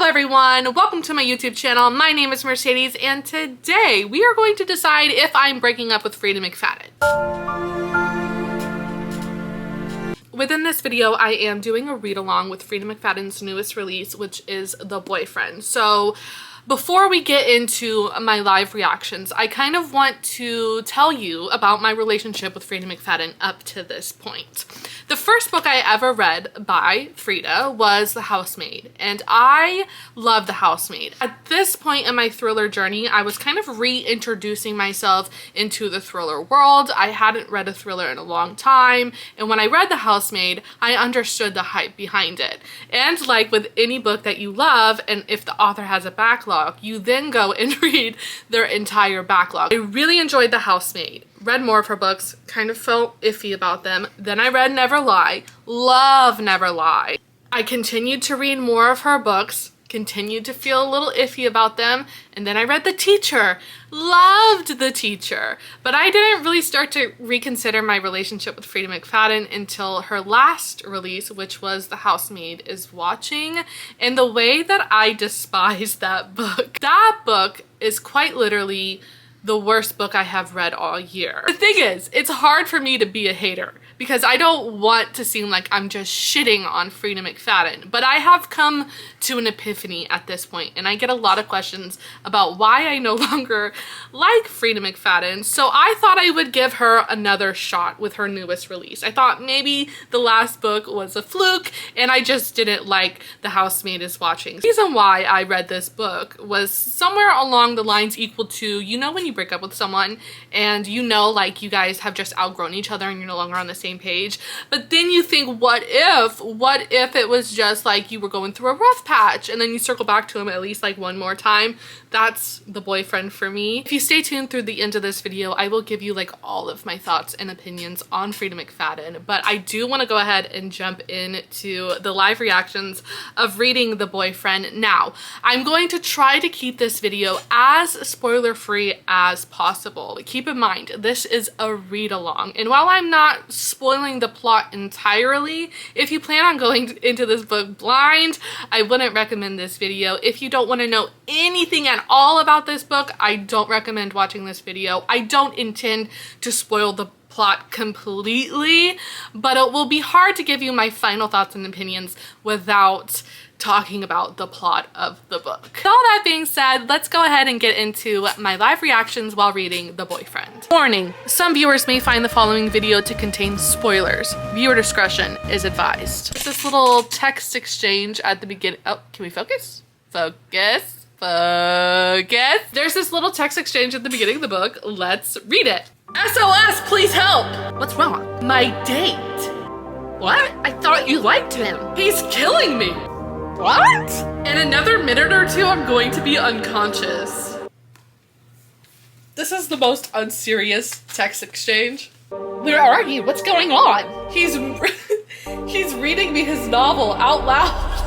Hello everyone, welcome to my YouTube channel. My name is Mercedes and today we are going to decide if I'm breaking up with Frieda McFadden. Within this video, I am doing a read along with Frieda McFadden's newest release, which is The Boyfriend. So before we get into my live reactions, I kind of want to tell you about my relationship with Frieda McFadden up to this point. The first book I ever read by Frieda was The Housemaid, and I love The Housemaid. At this point in my thriller journey, I was kind of reintroducing myself into the thriller world. I hadn't read a thriller in a long time, and when I read The Housemaid, I understood the hype behind it. And like with any book that you love, and if the author has a backlog, you then go and read their entire backlog. I really enjoyed The Housemaid. Read more of her books, kind of felt iffy about them. Then I read Never Lie. Love Never Lie. I continued to read more of her books, continued to feel a little iffy about them, and then I read The Teacher. Loved The Teacher. But I didn't really start to reconsider my relationship with Frieda McFadden until her last release, which was The Housemaid is Watching. And the way that I despise that book is quite literally the worst book I have read all year. The thing is, it's hard for me to be a hater because I don't want to seem like I'm just shitting on Frieda McFadden, but I have come to an epiphany at this point, and I get a lot of questions about why I no longer like Frieda McFadden, so I thought I would give her another shot with her newest release. I thought maybe the last book was a fluke, and I just didn't like The Housemaid is Watching. The reason why I read this book was somewhere along the lines equal to, you know when you break up with someone and you know like you guys have just outgrown each other and you're no longer on the same page, but then you think, what if it was just like you were going through a rough patch and then you circle back to him at least like one more time? That's The Boyfriend for me. If you stay tuned through the end of this video, I will give you like all of my thoughts and opinions on Frieda McFadden, but I do want to go ahead and jump into the live reactions of reading The Boyfriend. Now, I'm going to try to keep this video as spoiler free as possible. Keep in mind, this is a read along, and while I'm not spoiling the plot entirely, if you plan on going into this book blind, I wouldn't recommend this video. If you don't want to know anything at all about this book, I don't recommend watching this video. I don't intend to spoil the plot completely, but it will be hard to give you my final thoughts and opinions without talking about the plot of the book. With all that being said, let's go ahead and get into my live reactions while reading The Boyfriend. Warning, some viewers may find the following video to contain spoilers. Viewer discretion is advised. It's this little text exchange at the beginning. Oh, can we focus? Focus. Focus. There's this little text exchange at the beginning of the book. Let's read it. SOS, please help. What's wrong? My date. What? I thought you liked him. He's killing me. What? In another minute or two, I'm going to be unconscious. This is the most unserious text exchange. Where are you? What's going on? He's reading me his novel out loud.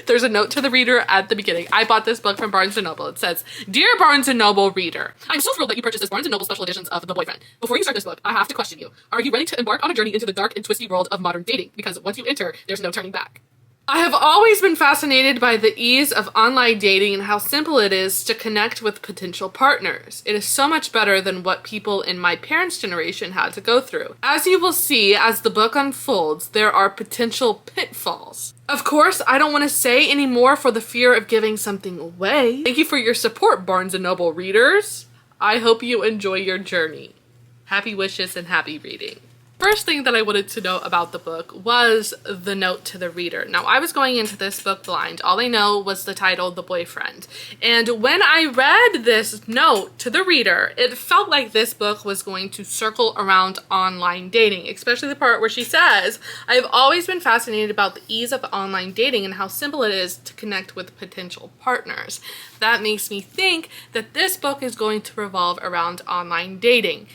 There's a note to the reader at the beginning. I bought this book from Barnes & Noble. It says, "Dear Barnes & Noble reader, I'm so thrilled that you purchased this Barnes & Noble special editions of The Boyfriend. Before you start this book, I have to question you. Are you ready to embark on a journey into the dark and twisty world of modern dating? Because once you enter, there's no turning back." I have always been fascinated by the ease of online dating and how simple it is to connect with potential partners. It is so much better than what people in my parents' generation had to go through. As you will see as the book unfolds, there are potential pitfalls. Of course, I don't want to say any more for the fear of giving something away. Thank you for your support, Barnes & Noble readers. I hope you enjoy your journey. Happy wishes and happy reading. First thing that I wanted to know about the book was the note to the reader. Now, I was going into this book blind. All I know was the title, The Boyfriend. And when I read this note to the reader, it felt like this book was going to circle around online dating, especially the part where she says, "I've always been fascinated about the ease of online dating and how simple it is to connect with potential partners." That makes me think that this book is going to revolve around online dating.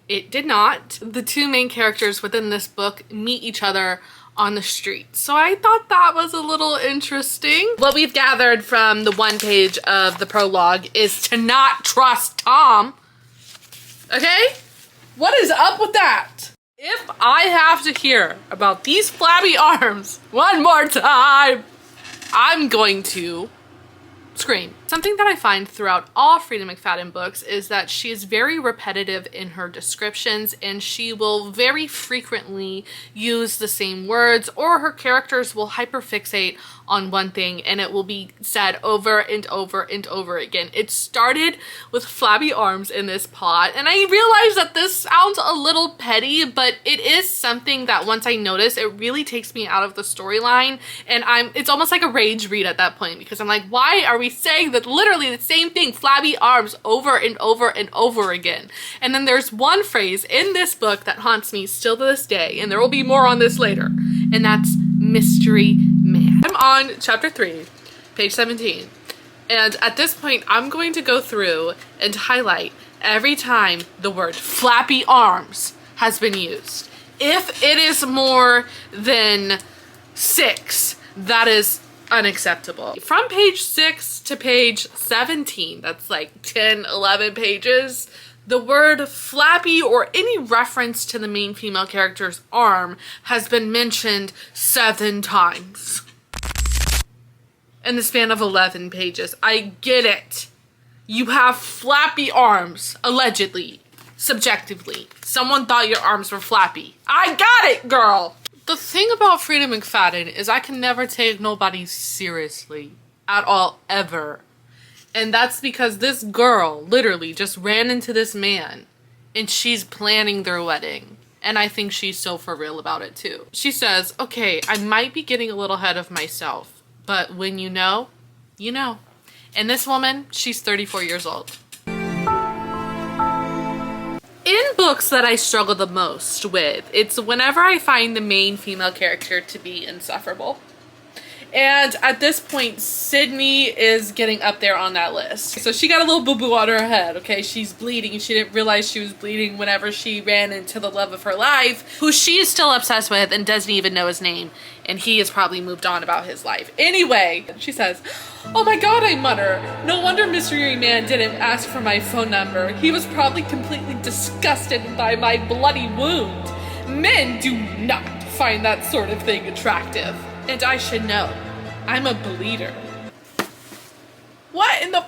It did not. The two main characters within this book meet each other on the street. So I thought that was a little interesting. What we've gathered from the one page of the prologue is to not trust Tom. Okay? What is up with that? If I have to hear about these flabby arms one more time, I'm going to scream. Something that I find throughout all Frieda McFadden books is that she is very repetitive in her descriptions, and she will very frequently use the same words, or her characters will hyperfixate on one thing and it will be said over and over and over again. It started with flabby arms in this plot, and I realize that this sounds a little petty, but it is something that once I notice, it really takes me out of the storyline, and it's almost like a rage read at that point, because I'm like, why are we saying that literally the same thing, flabby arms, over and over and over again? And then there's one phrase in this book that haunts me still to this day, and there will be more on this later, and that's mystery man. I'm on chapter 3, page 17, and at this point I'm going to go through and highlight every time the word flappy arms has been used. If it is more than 6, that is unacceptable. From page 6 to page 17, that's like 10, 11 pages, the word flappy or any reference to the main female character's arm has been mentioned 7 times in the span of 11 pages. I get it. You have flappy arms, allegedly, subjectively. Someone thought your arms were flappy. I got it, girl. The thing about Frieda McFadden is I can never take nobody seriously at all, ever. And that's because this girl literally just ran into this man and she's planning their wedding. And I think she's so for real about it too. She says, okay, I might be getting a little ahead of myself, but when you know, you know. And this woman, she's 34 years old. In books that I struggle the most with, it's whenever I find the main female character to be insufferable. And at this point, Sydney is getting up there on that list. So she got a little boo-boo on her head, okay? She's bleeding. She didn't realize she was bleeding whenever she ran into the love of her life, who she is still obsessed with and doesn't even know his name. And he has probably moved on about his life. Anyway, she says, oh my god, I mutter. No wonder Mystery Man didn't ask for my phone number. He was probably completely disgusted by my bloody wound. Men do not find that sort of thing attractive. And I should know. I'm a bleeder. What in the...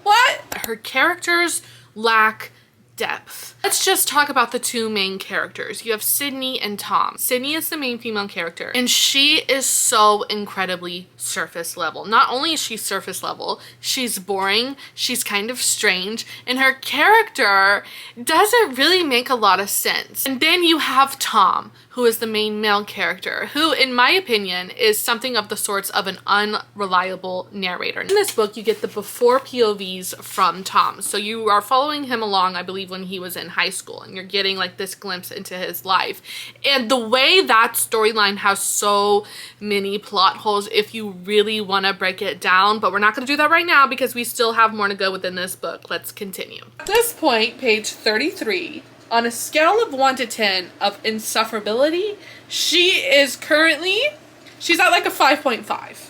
what? Her characters lack depth. Let's just talk about the 2 main characters. You have Sydney and Tom. Sydney is the main female character, and she is so incredibly surface level. Not only is she surface level, she's boring, she's kind of strange, and her character doesn't really make a lot of sense. And then you have Tom, who is the main male character, who, in my opinion, is something of the sorts of an unreliable narrator. In this book, you get the before POVs from Tom. So you are following him along, I believe, when he was in high school, and you're getting like this glimpse into his life. And the way that storyline has so many plot holes if you really want to break it down, but we're not going to do that right now because we still have more to go within this book. Let's continue. At this point, page 33, on a scale of 1 to 10 of insufferability, she's at like a 5.5.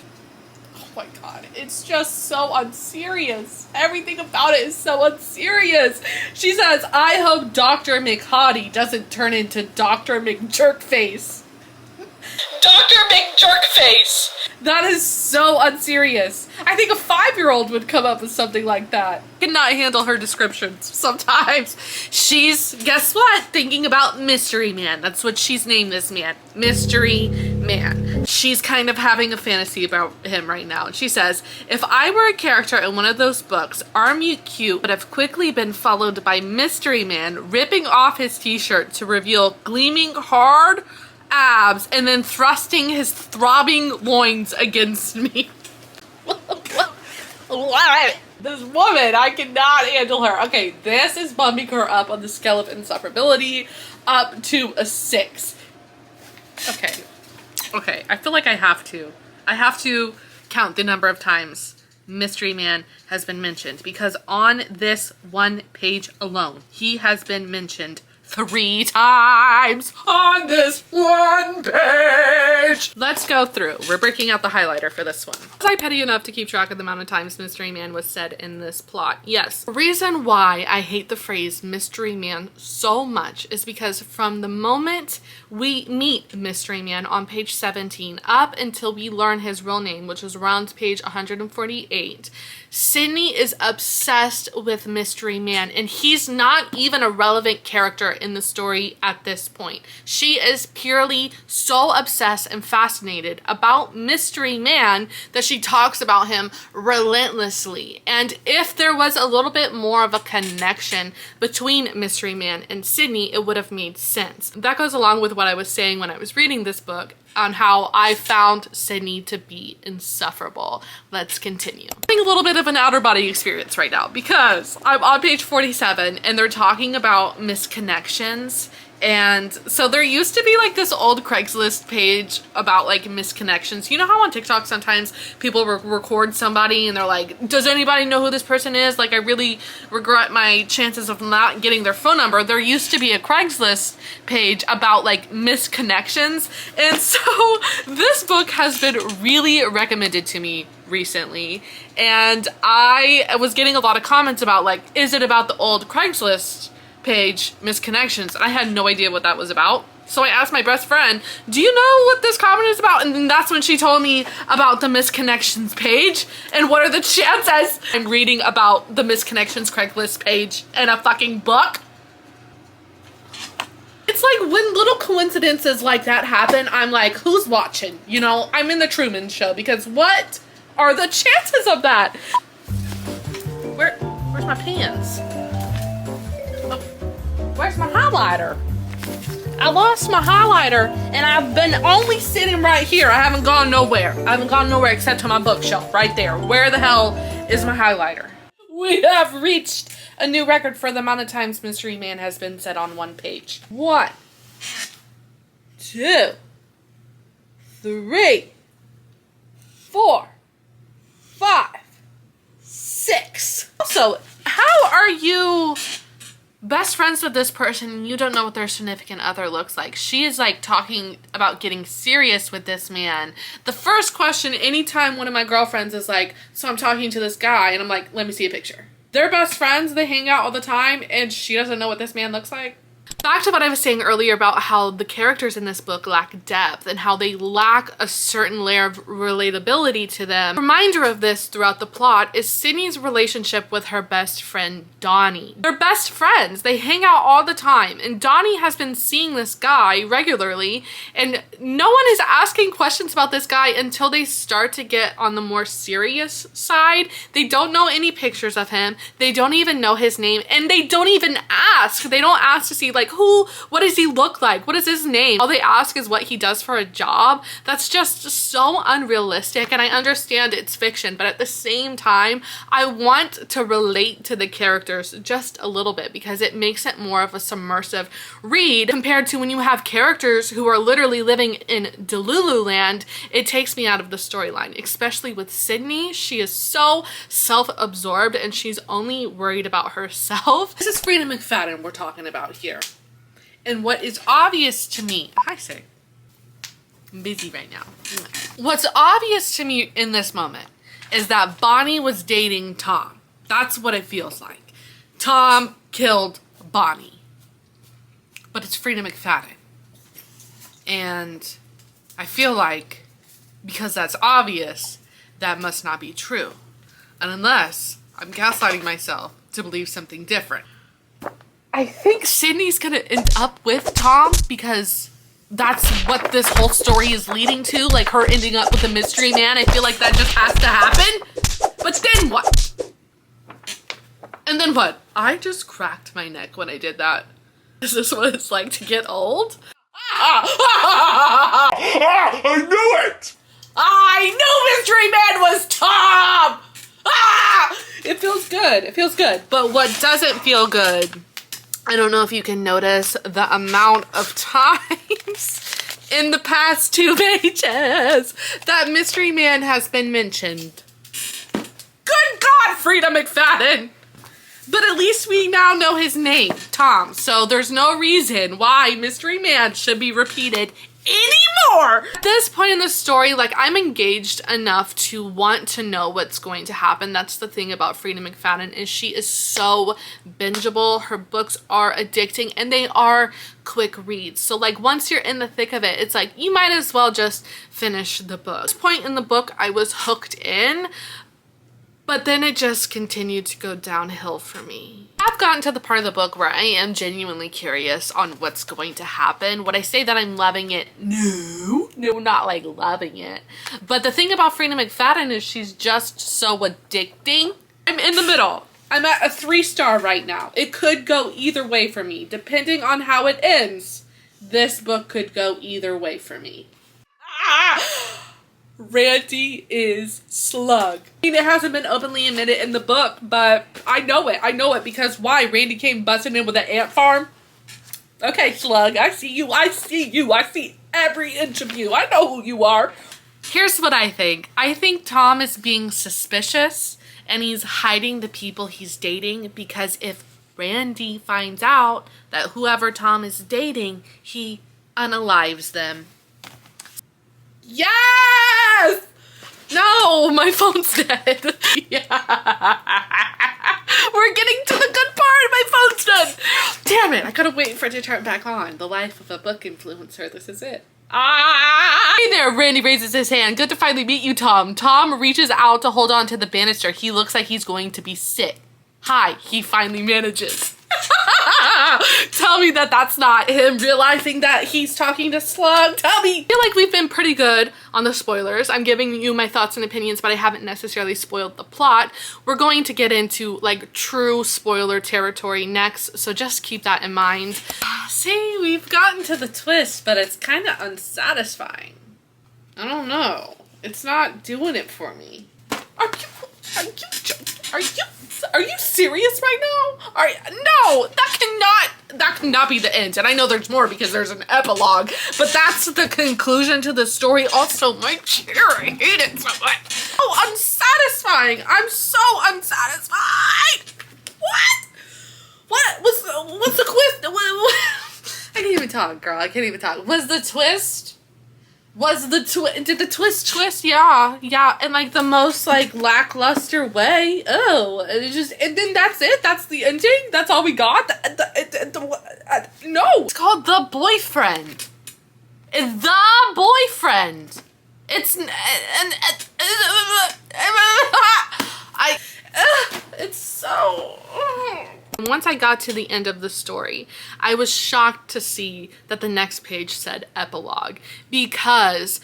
Oh my god, it's just so unserious. Everything about it is so unserious. She says, I hope Dr. McHottie doesn't turn into Dr. McJerkface. Dr. McJerkface! That is so unserious. I think a 5-year-old would come up with something like that. Cannot handle her descriptions sometimes. She's, guess what? Thinking about Mystery Man. That's what she's named this man. Mystery Man. She's kind of having a fantasy about him right now. And she says, if I were a character in one of those books, Armute Cute would have quickly been followed by Mystery Man ripping off his t-shirt to reveal gleaming hard abs and then thrusting his throbbing loins against me. This woman, I cannot handle her. Okay, this is bumping her up on the scale of insufferability up to a 6. Okay, I feel like I have to count the number of times Mystery Man has been mentioned, because on this one page alone, he has been mentioned 3 times on this one page. Let's go through. We're breaking out the highlighter for this one. Was I petty enough to keep track of the amount of times Mystery Man was said in this plot? Yes. The reason why I hate the phrase Mystery Man so much is because from the moment we meet Mystery Man on page 17 up until we learn his real name, which is around page 148, Sydney is obsessed with Mystery Man, and he's not even a relevant character in the story at this point. She is purely so obsessed and fascinated about Mystery Man that she talks about him relentlessly. And if there was a little bit more of a connection between Mystery Man and Sydney, it would have made sense. That goes along with what I was saying when I was reading this book on how I found Sydney to be insufferable. Let's continue. I'm having a little bit of an outer body experience right now because I'm on page 47 and they're talking about misconnections. And so there used to be like this old Craigslist page about like misconnections. You know how on TikTok sometimes people record somebody and they're like, does anybody know who this person is? Like, I really regret my chances of not getting their phone number. There used to be a Craigslist page about like misconnections. And so this book has been really recommended to me recently. And I was getting a lot of comments about like, is it about the old Craigslist page misconnections? I had no idea what that was about. So I asked my best friend, do you know what this comment is about? And then that's when she told me about the misconnections page. And what are the chances I'm reading about the misconnections Craigslist page in a fucking book? It's like when little coincidences like that happen, I'm like, who's watching? You know, I'm in the Truman Show because what are the chances of that? Where's my pens? Where's my highlighter? I lost my highlighter and I've been only sitting right here. I haven't gone nowhere. I haven't gone nowhere except to my bookshelf right there. Where the hell is my highlighter? We have reached a new record for the amount of times Mystery Man has been said on one page. 1, 2, 3, 4, 5, 6. Also, how are you best friends with this person and you don't know what their significant other looks like? She is like talking about getting serious with this man. The first question anytime one of my girlfriends is like, so I'm talking to this guy, and I'm like, let me see a picture. They're best friends, they hang out all the time, and she doesn't know what this man looks like. Back to what I was saying earlier about how the characters in this book lack depth and how they lack a certain layer of relatability to them. A reminder of this throughout the plot is Sydney's relationship with her best friend Donnie. They're best friends, they hang out all the time, and Donnie has been seeing this guy regularly, and no one is asking questions about this guy until they start to get on the more serious side. They don't know any pictures of him, they don't even know his name, and they don't even ask. They don't ask to see like, what does he look like? What is his name? All they ask is what he does for a job. That's just so unrealistic, and I understand it's fiction, but at the same time, I want to relate to the characters just a little bit because it makes it more of a submersive read compared to when you have characters who are literally living in Delulu land. It takes me out of the storyline, especially with Sydney. She is so self-absorbed and she's only worried about herself. This is Frieda McFadden we're talking about here. And what is obvious to me, hi Say, I'm busy right now. What's obvious to me in this moment is that Bonnie was dating Tom. That's what it feels like. Tom killed Bonnie. But it's Frieda McFadden. And I feel like because that's obvious, that must not be true. And unless I'm gaslighting myself to believe something different. I think Sydney's gonna end up with Tom because that's what this whole story is leading to, like her ending up with a mystery man. I feel like that just has to happen. But then what? And then what? I just cracked my neck when I did that. Is this what it's like to get old? I knew it! I knew Mystery Man was Tom! It feels good. It feels good. But what doesn't feel good, I don't know if you can notice the amount of times in the past 2 pages that Mystery Man has been mentioned. Good God, Frieda McFadden! But at least we now know his name, Tom. So there's no reason why Mystery Man should be repeated anymore. At this point in the story, like, I'm engaged enough to want to know what's going to happen. That's the thing about Frieda McFadden, is she is so bingeable. Her books are addicting and they are quick reads. So like, once you're in the thick of it, it's like you might as well just finish the book. At this point in the book, I was hooked in, but then it just continued to go downhill for me. I've gotten to the part of the book where I am genuinely curious on what's going to happen. Would I say that I'm loving it? No, not like loving it. But the thing about Frieda McFadden is she's just so addicting. I'm in the middle. I'm at a 3-star right now. It could go either way for me. Depending on how it ends, this book could go either way for me. Randy is Slug. I mean, it hasn't been openly admitted in the book, but I know it. I know it because why? Randy came busting in with an ant farm. Okay, Slug, I see you. I see you. I see every inch of you. I know who you are. Here's what I think. I think Tom is being suspicious and he's hiding the people he's dating because if Randy finds out that whoever Tom is dating, he unalives them. Yes! No, my phone's dead. Yeah. We're getting to the good part. My phone's done. Damn it. I gotta wait for it to turn back on. The life of a book influencer. This is it. Hey there, Randy raises his hand. Good to finally meet you, Tom. Tom reaches out to hold on to the banister. He looks like he's going to be sick. Hi, he finally manages. Tell me that that's not him realizing that he's talking to Slug. Tell me. I feel like we've been pretty good on the spoilers. I'm giving you my thoughts and opinions, but I haven't necessarily spoiled the plot. We're going to get into like true spoiler territory next, so just keep that in mind. See, we've gotten to the twist, but it's kind of unsatisfying. I don't know. It's not doing it for me. Are you serious right now? No, that cannot be the end. And I know there's more because there's an epilogue, but that's the conclusion to the story. Also, my chair, I hate it so much. Oh, unsatisfying. I'm so unsatisfied. What's the twist? I can't even talk, girl. I can't even talk. Was the twist? Did the twist? Yeah, in like the most like lackluster way. Oh, and then that's it? That's the ending? That's all we got? No! It's called The Boyfriend. The Boyfriend. It's it's so... Once I got to the end of the story, I was shocked to see that the next page said epilogue because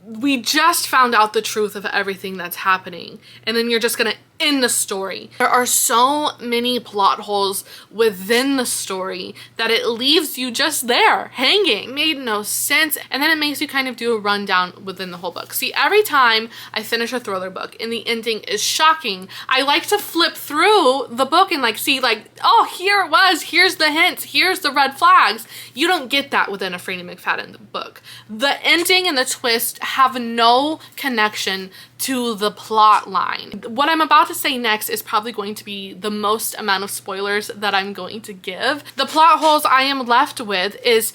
we just found out the truth of everything that's happening, and then you're just gonna end the story. There are so many plot holes within the story that it leaves you just there hanging. It made no sense, and then it makes you kind of do a rundown within the whole book. See, every time I finish a thriller book and the ending is shocking, I like to flip through the book and like see like, oh, here it was, here's the hints, here's the red flags. You don't get that within a Frieda McFadden book. The ending and the twist have no connection to the plot line. What I'm about to say next is probably going to be the most amount of spoilers that I'm going to give. The plot holes I am left with is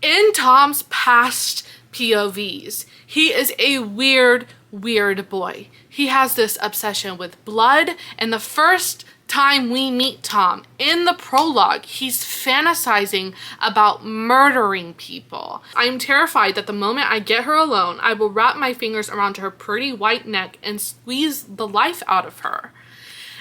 in Tom's past POVs. He is a weird boy. He has this obsession with blood, and the first time we meet Tom in the prologue, he's fantasizing about murdering people. I'm terrified that the moment I get her alone, I will wrap my fingers around her pretty white neck and squeeze the life out of her.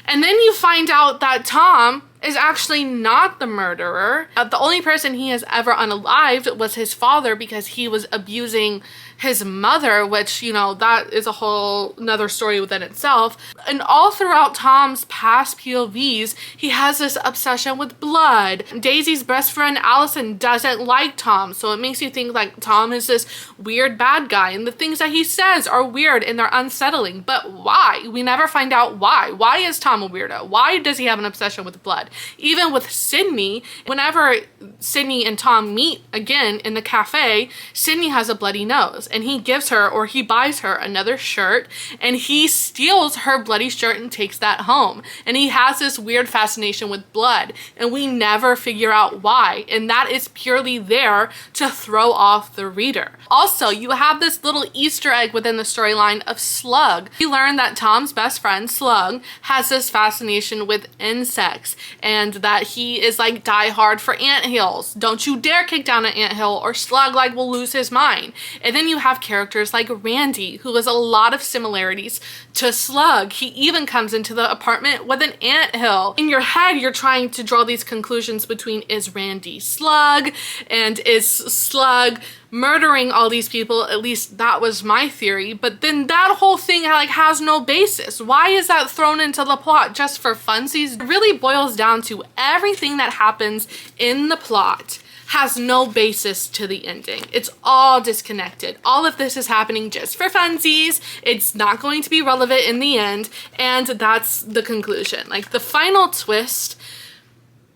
And then you find out that Tom is actually not the murderer. The only person he has ever unalived was his father because he was abusing his mother, which, you know, that is a whole nother story within itself. And all throughout Tom's past POVs, he has this obsession with blood. Daisy's best friend Allison doesn't like Tom, so it makes you think like Tom is this weird bad guy, and the things that he says are weird and they're unsettling. But why? We never find out why. Why is Tom a weirdo? Why does he have an obsession with blood? blood. Even with Sydney, whenever Sydney and Tom meet again in the cafe, Sydney has a bloody nose and he gives her, or he buys her, another shirt, and he steals her bloody shirt and takes that home. And he has this weird fascination with blood, and we never figure out why, and that is purely there to throw off the reader. Also, you have this little Easter egg within the storyline of Slug. We learn that Tom's best friend, Slug, has this fascination with insects, and that he is like die hard for anthills. Don't you dare kick down an anthill or Slug like will lose his mind. And then you have characters like Randy, who has a lot of similarities to Slug. He even comes into the apartment with an anthill. In your head, you're trying to draw these conclusions between, is Randy Slug, and is Slug murdering all these people? At least that was my theory. But then that whole thing like has no basis. Why is that thrown into the plot just for funsies? It really boils down to everything that happens in the plot has no basis to the ending. It's all disconnected. All of this is happening just for funsies. It's not going to be relevant in the end, and that's the conclusion. Like the final twist,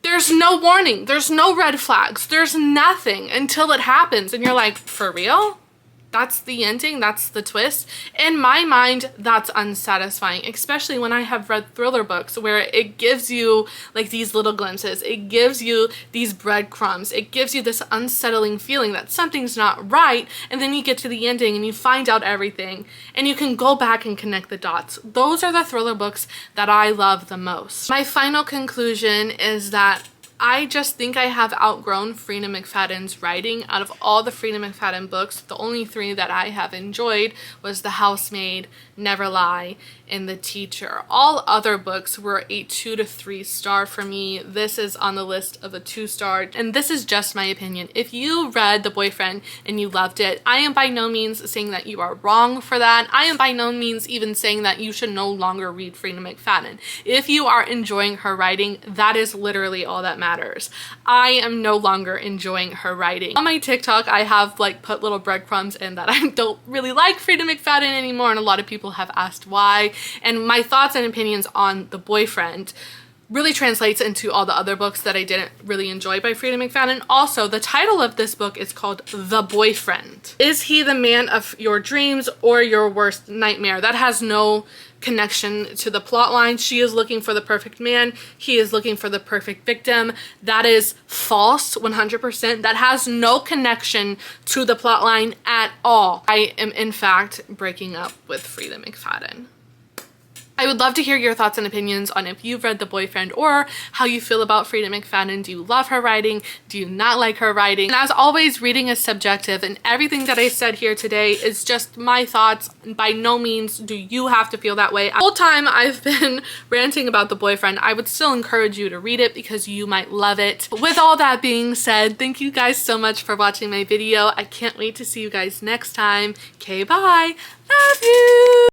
there's no warning, there's no red flags, there's nothing until it happens, and you're like, for real? That's the ending? That's the twist? In my mind, that's unsatisfying, especially when I have read thriller books where it gives you like these little glimpses. It gives you these breadcrumbs. It gives you this unsettling feeling that something's not right, and then you get to the ending and you find out everything and you can go back and connect the dots. Those are the thriller books that I love the most. My final conclusion is that I just think I have outgrown Freida McFadden's writing. Out of all the Freida McFadden books, the only 3 that I have enjoyed was The Housemaid, Never Lie, and The Teacher. All other books were a 2 to 3 star for me. This is on the list of a 2 star, and this is just my opinion. If you read The Boyfriend and you loved it, I am by no means saying that you are wrong for that. I am by no means even saying that you should no longer read Freida McFadden. If you are enjoying her writing, that is literally all that matters. I am no longer enjoying her writing. On my TikTok, I have like put little breadcrumbs in that I don't really like Freida McFadden anymore, and a lot of people have asked why. And my thoughts and opinions on The Boyfriend really translates into all the other books that I didn't really enjoy by Freida McFadden. Also, the title of this book is called The Boyfriend. Is he the man of your dreams or your worst nightmare? That has no connection to the plot line. She is looking for the perfect man. He is looking for the perfect victim. That is false, 100%. That has no connection to the plot line at all. I am in fact breaking up with Freida McFadden. I would love to hear your thoughts and opinions on if you've read The Boyfriend or how you feel about Freida McFadden. Do you love her writing? Do you not like her writing? And as always, reading is subjective, and everything that I said here today is just my thoughts. By no means do you have to feel that way. The whole time I've been ranting about The Boyfriend, I would still encourage you to read it because you might love it. With all that being said, thank you guys so much for watching my video. I can't wait to see you guys next time. Okay, bye. Love you.